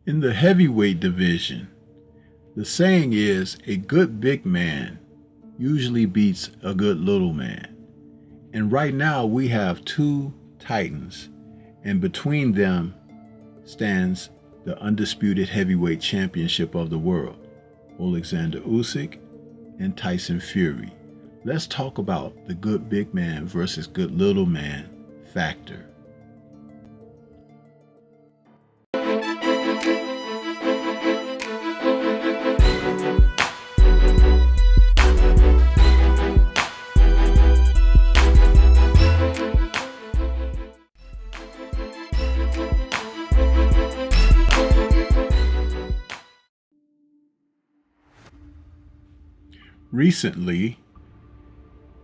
In the heavyweight division, the saying is a good big man usually beats a good little man. And right now we have two titans, and between them stands the undisputed heavyweight championship of the world, Alexander Usyk and Tyson Fury. Let's talk about the good big man versus good little man factor. Recently,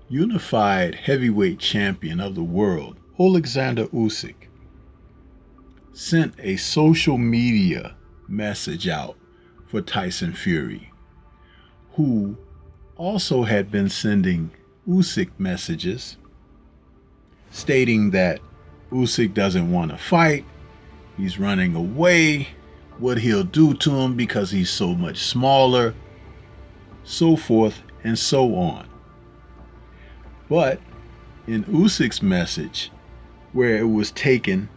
unified heavyweight champion of the world, Alexander Usyk, sent a social media message out for Tyson Fury, who also had been sending Usyk messages stating that Usyk doesn't want to fight, he's running away, what he'll do to him because he's so much smaller, so forth and so on. But in Usyk's message, where it was taken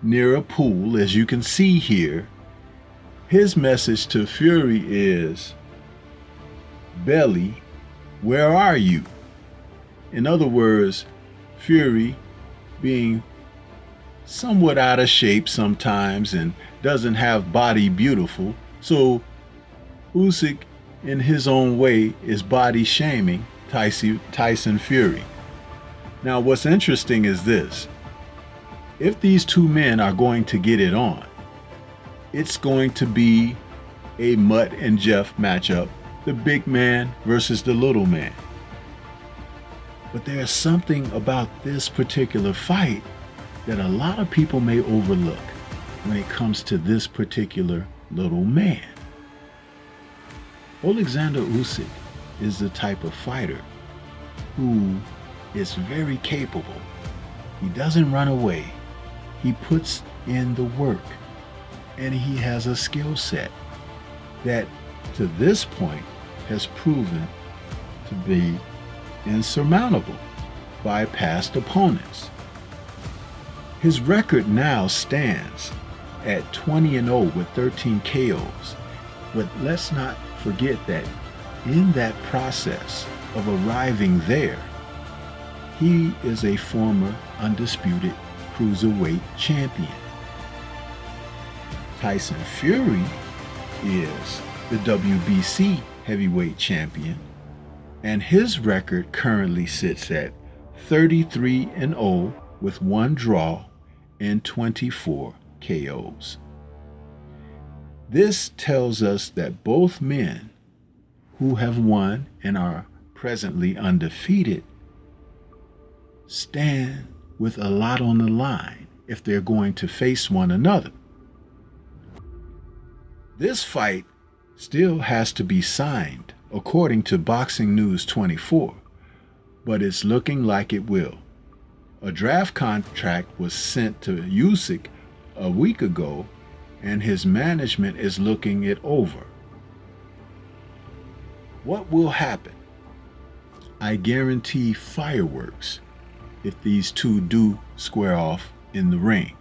near a pool, as you can see here, his message to Fury is, "Belly, where are you?" In other words, Fury, being somewhat out of shape sometimes and doesn't have body beautiful, so Usyk in his own way is body shaming Tyson Fury. Now what's interesting is this: if these two men are going to get it on, it's going to be a Mutt and Jeff matchup, the big man versus the little man. But there's something about this particular fight that a lot of people may overlook when it comes to this particular little man. Alexander Usyk is the type of fighter who is very capable. He doesn't run away. He puts in the work, and he has a skill set that to this point has proven to be insurmountable by past opponents. His record now stands at 20-0 with 13 KOs, but let's not forget that in that process of arriving there, he is a former undisputed cruiserweight champion. Tyson Fury is the WBC heavyweight champion, and his record currently sits at 33-0 with 1 draw and 24 KOs. This tells us that both men who have won and are presently undefeated stand with a lot on the line if they're going to face one another. This fight still has to be signed according to Boxing News 24, but it's looking like it will. A draft contract was sent to Usyk a week ago, and his management is looking it over. What will happen? I guarantee fireworks if these two do square off in the ring.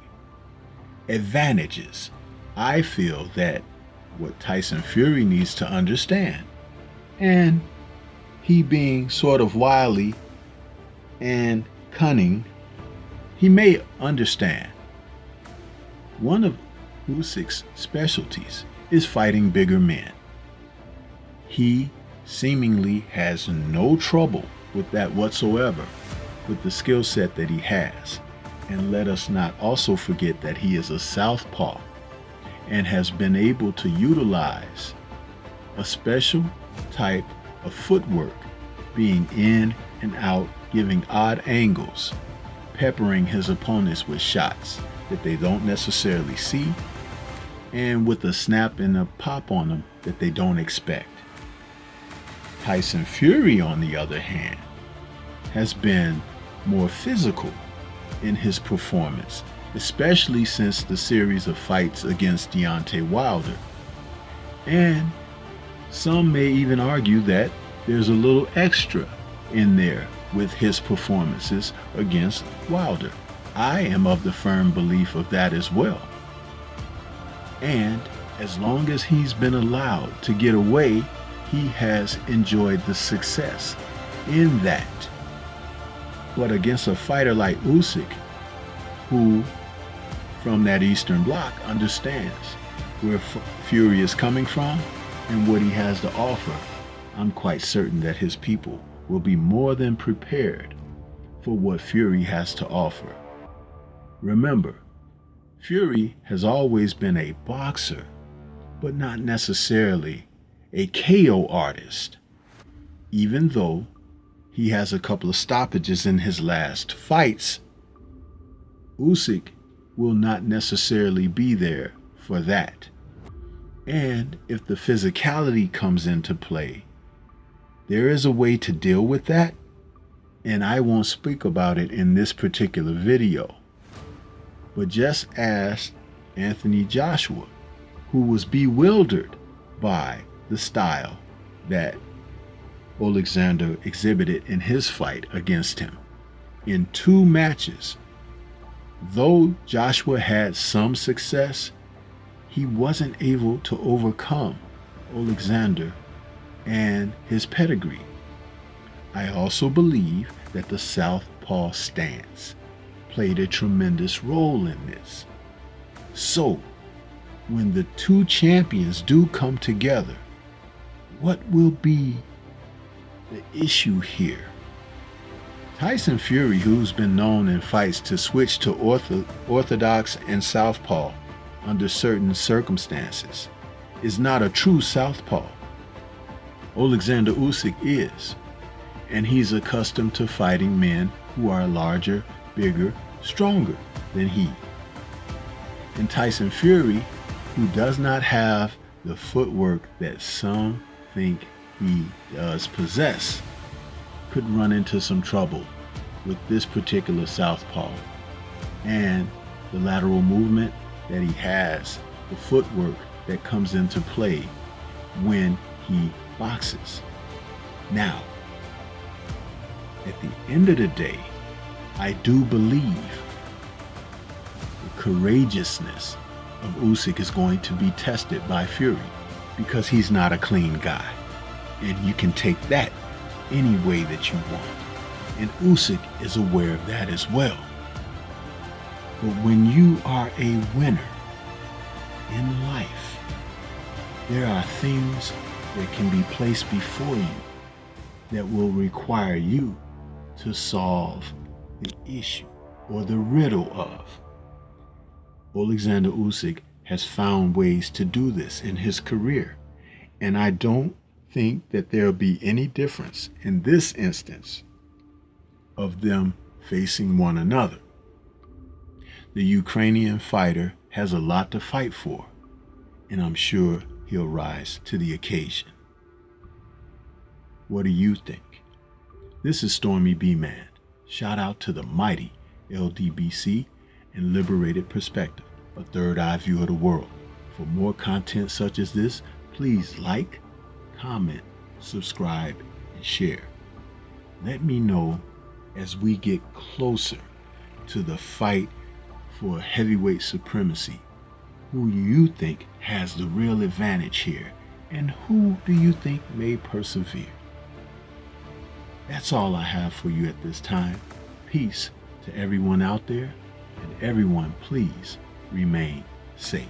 Advantages. I feel that what Tyson Fury needs to understand, and he being sort of wily and cunning, he may understand. One of Usyk's specialties is fighting bigger men. He seemingly has no trouble with that whatsoever, with the skill set that he has. And let us not also forget that he is a southpaw and has been able to utilize a special type of footwork, being in and out, giving odd angles, peppering his opponents with shots that they don't necessarily see, and with a snap and a pop on them that they don't expect. Tyson Fury, on the other hand, has been more physical in his performance especially since the series of fights against Deontay Wilder. And some may even argue that there's a little extra in there with his performances against Wilder. I am of the firm belief of that as well. And as long as he's been allowed to get away, he has enjoyed the success in that. But against a fighter like Usyk, who from that Eastern Bloc understands where Fury is coming from and what he has to offer, I'm quite certain that his people will be more than prepared for what Fury has to offer. Remember, Fury has always been a boxer, but not necessarily a KO artist, even though he has a couple of stoppages in his last fights. Usyk will not necessarily be there for that. And if the physicality comes into play, there is a way to deal with that, and I won't speak about it in this particular video. But just ask Anthony Joshua, who was bewildered by the style that Alexander exhibited in his fight against him. In 2 matches, though Joshua had some success, he wasn't able to overcome Alexander and his pedigree. I also believe that the southpaw stance played a tremendous role in this. So, when the 2 champions do come together, what will be the issue here? Tyson Fury, who's been known in fights to switch to orthodox and southpaw under certain circumstances, is not a true southpaw. Alexander Usyk is, and he's accustomed to fighting men who are larger, bigger, stronger than he. And Tyson Fury, who does not have the footwork that some think he does possess, could run into some trouble with this particular southpaw. And the lateral movement that he has, the footwork that comes into play when he boxes. Now, at the end of the day, I do believe the courageousness of Usyk is going to be tested by Fury, because he's not a clean guy. And you can take that any way that you want. And Usyk is aware of that as well. But when you are a winner in life, there are things that can be placed before you that will require you to solve the issue or the riddle of. Alexander Usyk has found ways to do this in his career, and I don't think that there'll be any difference in this instance of them facing one another. The Ukrainian fighter has a lot to fight for, and I'm sure he'll rise to the occasion. What do you think? This is Stormy B-Man. Shout out to the mighty LDBC and Liberated Perspective, a third eye view of the world. For more content such as this, please like, comment, subscribe, and share. Let me know as we get closer to the fight for heavyweight supremacy, who you think has the real advantage here, and who do you think may persevere? That's all I have for you at this time. Peace to everyone out there, and everyone please remain safe.